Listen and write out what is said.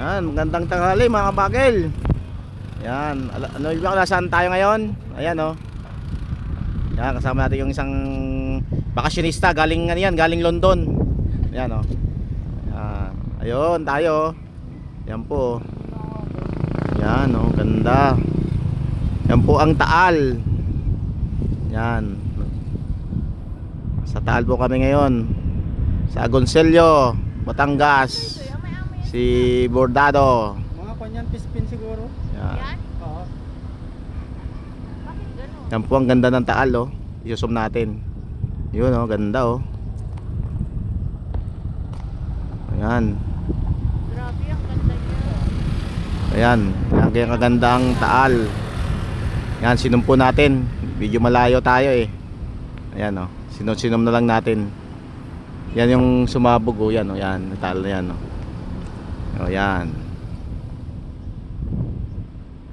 Yan, magandang tanghali mga kabagel. Yan, ano ba nasaan tayo ngayon? Ayan oh. Yan, kasama natin yung isang bakasyonista galing ano yan, galing London. Ayan oh. Yan. Ayun, tayo. Yan po. Yan oh, ganda. Yan po ang Taal. Yan. Sa Taal po kami ngayon. Sa Agoncillo, Batangas. Si Bordado. Mga kanyan pispin siguro. Yan. Oo. Bakit gano'n? Yan po ang ganda ng Taal oh. I-zoom natin. Yun oh, ganda oh. Ayan. Grabe, ang ganda niya. Ayan, yan kaya kaganda ang Taal. Yan, sinumpo natin. Medyo malayo tayo eh. Ayan oh, sinom na lang natin. Yan yung sumabog oh, yan oh, yan, Taal na yan oh. Oh, yan.